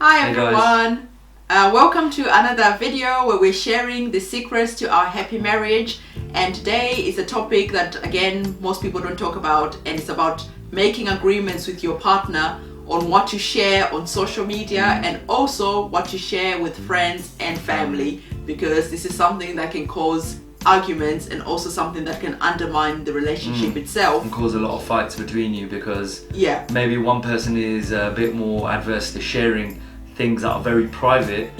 Hi Hey everyone, welcome to another video where we're sharing the secrets to our happy marriage. And today is a topic that again most people don't talk about, and it's about making agreements with your partner on what to share on social media and also what to share with friends and family, because this is something that can cause arguments and also something that can undermine the relationship itself and cause a lot of fights between you because maybe one person is a bit more adverse to sharing things that are very private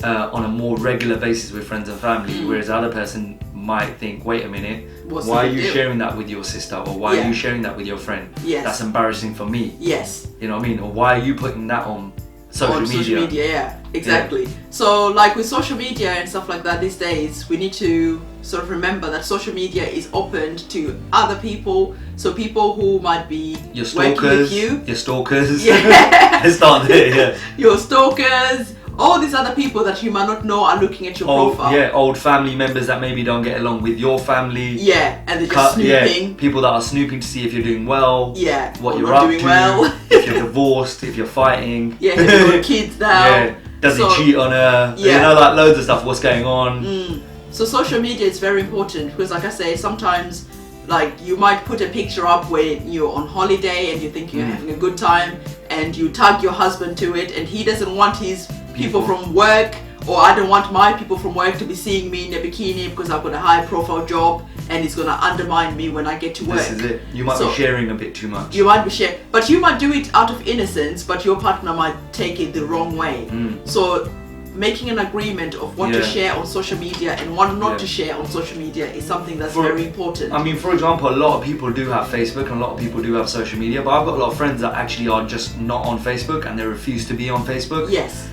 on a more regular basis with friends and family, whereas the other person might think, wait a minute, why are you sharing that with your sister, or why are you sharing that with your friend? That's embarrassing for me. You know what I mean? Or why are you putting that on social media? Exactly. So like with social media and stuff like that these days, we need to sort of remember that social media is opened to other people, so people who might be your stalkers, your stalkers. Let's start there. Your stalkers, all these other people that you might not know are looking at your profile. Old family members that maybe don't get along with your family. And they're just snooping. People that are snooping to see if you're doing well. What you're not up doing to. Well. If you're divorced, if you're fighting. Have you got kids now? Does he cheat on her? You know, like loads of stuff. What's going on? So social media is very important because, like I say, sometimes like you might put a picture up where you're on holiday and you think you're having a good time, and you tag your husband to it, and he doesn't want his people from work, or I don't want my people from work to be seeing me in a bikini because I've got a high profile job and it's going to undermine me when I get to work. This is it. You might be sharing a bit too much. You might be sharing, but you might do it out of innocence, but your partner might take it the wrong way. So making an agreement of what to share on social media and what not to share on social media is something that's very important. I mean, for example, a lot of people do have Facebook and a lot of people do have social media, but I've got a lot of friends that actually are just not on Facebook and they refuse to be on Facebook.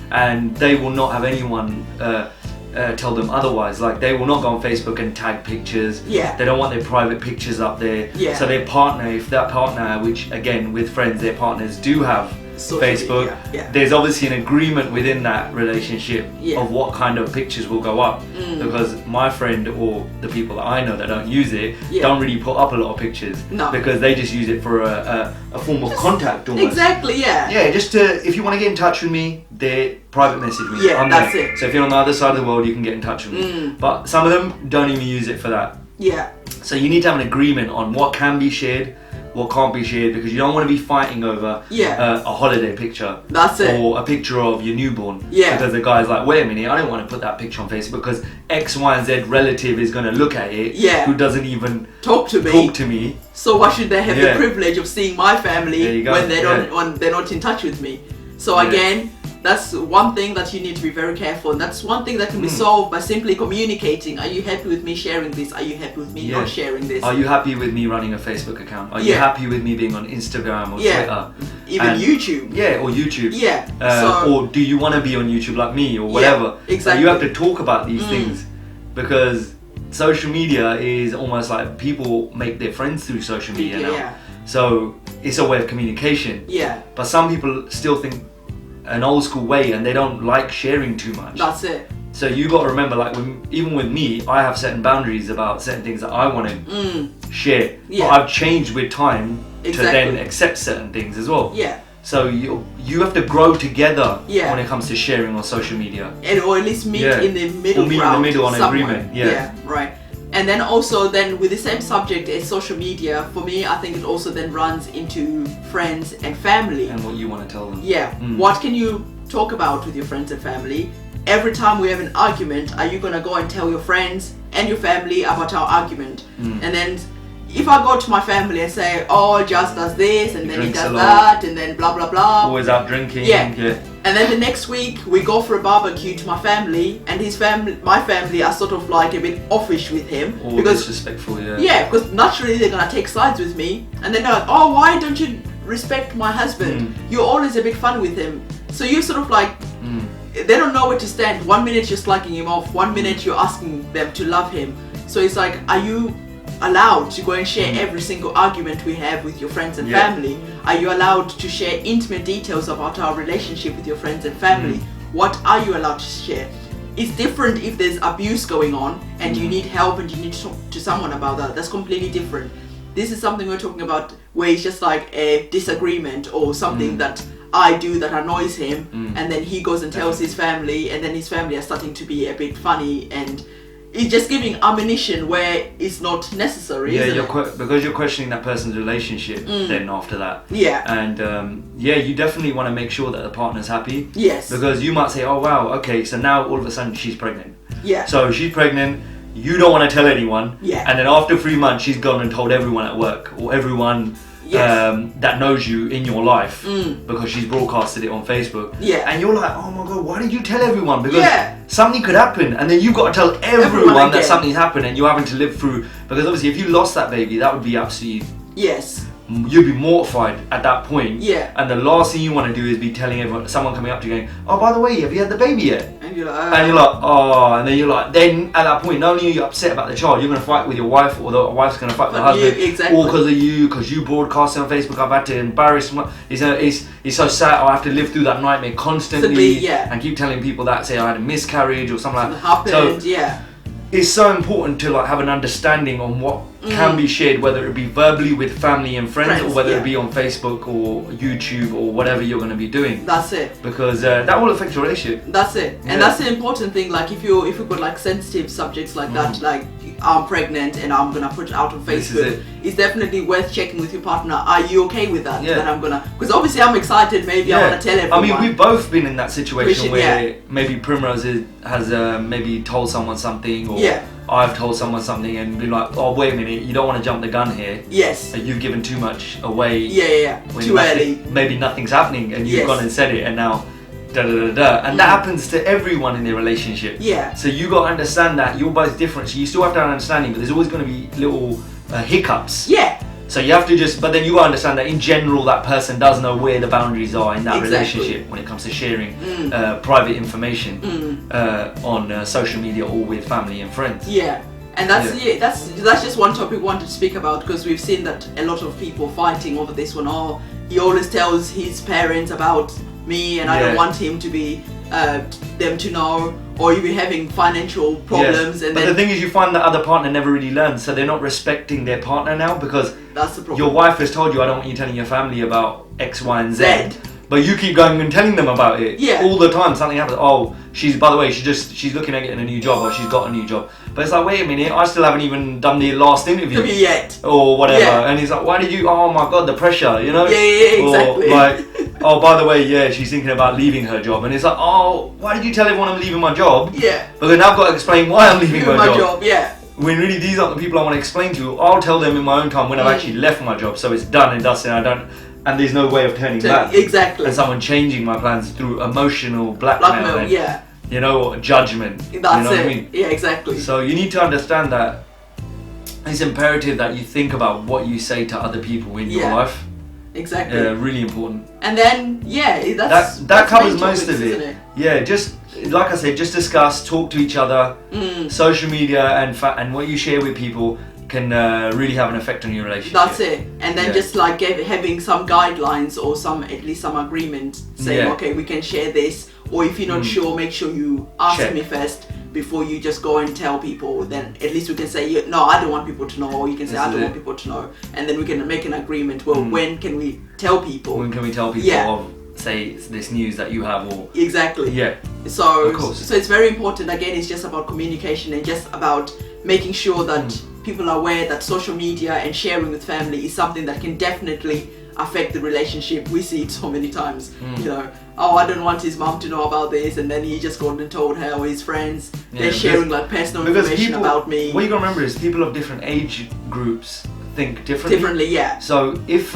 And they will not have anyone tell them otherwise. Like, they will not go on Facebook and tag pictures. They don't want their private pictures up there. So their partner, if that partner, which again with friends, their partners do have Facebook, there's obviously an agreement within that relationship of what kind of pictures will go up, because my friend or the people that I know that don't use it don't really put up a lot of pictures because they just use it for a form of contact almost. Just to, if you want to get in touch with me, they private message me. I'm that's there. it. So if you're on the other side of the world, you can get in touch with me. But some of them don't even use it for that. So you need to have an agreement on what can be shared, what can't be shared, because you don't want to be fighting over a holiday picture or a picture of your newborn, because the guy's like, wait a minute, I don't want to put that picture on Facebook because X, Y and Z relative is going to look at it who doesn't even talk to me. So why should they have the privilege of seeing my family when they don't when they're not in touch with me? So again, that's one thing that you need to be very careful, and that's one thing that can be solved by simply communicating. Are you happy with me sharing this? Are you happy with me not sharing this? Are you happy with me running a Facebook account? Are you happy with me being on Instagram or Twitter? Even YouTube. Or YouTube. Or do you want to be on YouTube like me or whatever? So you have to talk about these things, because social media is almost like people make their friends through social media now. So it's a way of communication. But some people still think an old school way and they don't like sharing too much. That's it. So you got to remember, like even with me, I have certain boundaries about certain things that I want to share. But I've changed with time to then accept certain things as well. So you have to grow together when it comes to sharing on social media. Or at least meet in the middle or meet in the middle on agreement. Right. And then also then with the same subject as social media, for me, I think it also then runs into friends and family. And what you want to tell them. What can you talk about with your friends and family? Every time we have an argument, are you going to go and tell your friends and your family about our argument? And then if I go to my family and say, oh, Just does this, and then he does that, and then blah, blah, blah. Always out drinking. And then the next week we go for a barbecue to my family, and my family are sort of like a bit offish with him. Or disrespectful, because naturally they're going to take sides with me, and then they're like, oh, why don't you respect my husband? You're always a bit fun with him. So you sort of like, they don't know where to stand. 1 minute you're slugging him off, 1 minute you're asking them to love him. So it's like, are you allowed to go and share every single argument we have with your friends and family? Are you allowed to share intimate details about our relationship with your friends and family? What are you allowed to share? It's different if there's abuse going on and you need help and you need to talk to someone about that. That's completely different. This is something we're talking about where it's just like a disagreement or something that I do that annoys him, and then he goes and tells his family, and then his family are starting to be a bit funny, and it's just giving ammunition where it's not necessary. Yeah, because you're questioning that person's relationship. Then after that, and you definitely want to make sure that the partner's happy. Yes, because you might say, oh wow, okay, so now all of a sudden she's pregnant. Yeah. So she's pregnant. You don't want to tell anyone. Yeah. And then after 3 months, she's gone and told everyone at work or everyone. That knows you in your life because she's broadcasted it on Facebook. Yeah. And you're like, oh my god, why did you tell everyone? Because something could happen, and then you've got to tell everyone that something's happened, and you're having to live through. Because obviously, if you lost that baby, that would be absolutely. Yes. You'd be mortified at that point. Yeah. And the last thing you want to do is be telling everyone, someone coming up to you going, oh, by the way, have you had the baby yet? And you're like, and then you're like, then at that point, not only are you upset about the child, you're going to fight with your wife, or the wife's going to fight with the husband. Exactly. Or because you broadcast on Facebook, I've had to embarrass him. It's so sad, I have to live through that nightmare constantly. And keep telling people that, say I had a miscarriage or something like that. Happened, It's so important to like have an understanding on what can be shared, whether it be verbally with family and friends or whether it be on Facebook or YouTube or whatever you're going to be doing. That's it. Because that will affect your relationship. That's it. And that's the important thing. Like if you've got like sensitive subjects like that, like I'm pregnant and I'm gonna put it out on Facebook, it's definitely worth checking with your partner. Are you okay with that? That I'm gonna, because obviously I'm excited. Maybe I want to tell everyone. I mean, we've both been in that situation where maybe Primrose has maybe told someone something, or I've told someone something and been like, oh wait a minute, you don't want to jump the gun here. Yes. You've given too much away. Too early. Maybe nothing's happening and you've gone and said it, and now and that happens to everyone in their relationship. So you got to understand that you're both different, so you still have to have an understanding, but there's always going to be little hiccups. So you have to but then you got to understand that in general that person does know where the boundaries are in that relationship when it comes to sharing private information on social media or with family and friends. And that's just one topic we wanted to speak about, because we've seen that a lot of people fighting over this one. Oh, he always tells his parents about me and I don't want him to be them to know, or you be having financial problems. And but the thing is, you find that other partner never really learns, so they're not respecting their partner now, because that's the problem. Your wife has told you, I don't want you telling your family about X, Y, and Z. But you keep going and telling them about it all the time. Something happens. Oh, by the way, she's looking at getting a new job, or she's got a new job. But it's like, wait a minute, I still haven't even done the last interview yet, or whatever. And he's like, why did you? Oh my god, the pressure, you know? Exactly. Or like, oh, by the way, she's thinking about leaving her job, and it's like, oh, why did you tell everyone I'm leaving my job? But then I've got to explain why I'm leaving my job. When really these aren't the people I want to explain to. I'll tell them in my own time when I've actually left my job, so it's done and dusted. And there's no way of turning back. Exactly. And someone changing my plans through emotional blackmail and, you know, judgment. That's you know it. What I mean? Yeah, exactly. So you need to understand that it's imperative that you think about what you say to other people in your life. Exactly. Really important. And then, that covers most of it. Yeah, just like I said, just discuss, talk to each other. Social media and what you share with people can really have an effect on your relationship. That's it. And then just like having some guidelines or at least some agreement saying, okay, we can share this, or if you're not sure, make sure you ask me first before you just go and tell people. Then at least we can say, no, I don't want people to know, or you can say, I don't want people to know, and then we can make an agreement. Well, when can we tell people? When can we tell people of, say, this news that you have, or So it's very important. Again, it's just about communication and just about making sure that people are aware that social media and sharing with family is something that can definitely affect the relationship. We see it so many times. You know, oh, I don't want his mom to know about this, and then he just gone and told her or his friends. They're sharing like personal information about me. What you gotta remember is people of different age groups think differently. So if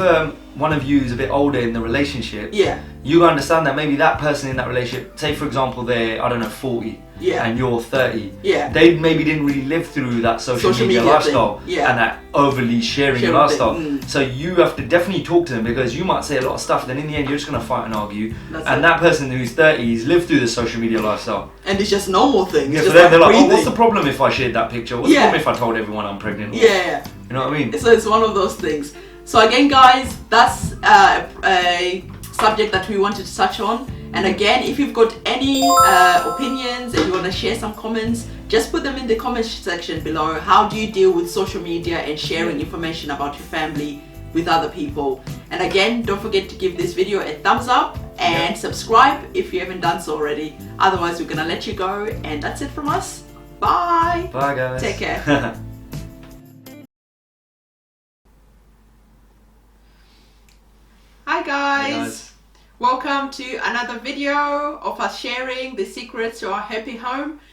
one of you is a bit older in the relationship, you gotta understand that maybe that person in that relationship, say for example they're, I don't know, 40 and you're 30, they maybe didn't really live through that social media lifestyle and that overly sharing lifestyle. So you have to definitely talk to them, because you might say a lot of stuff, then in the end you're just gonna fight and argue. That person who's 30 has lived through the social media lifestyle, and it's just normal things. So they're like, oh, what's the problem if I shared that picture? What's the problem if I told everyone I'm pregnant? Or, you know what I mean? So it's one of those things. So again, guys, that's a subject that we wanted to touch on. And again, if you've got any opinions and you want to share some comments, just put them in the comments section below. How do you deal with social media and sharing information about your family with other people? And again, don't forget to give this video a thumbs up and subscribe if you haven't done so already. Otherwise, we're gonna let you go, and that's it from us. Bye. Bye, guys. Take care. Hi guys. Welcome to another video of us sharing the secrets to our happy home.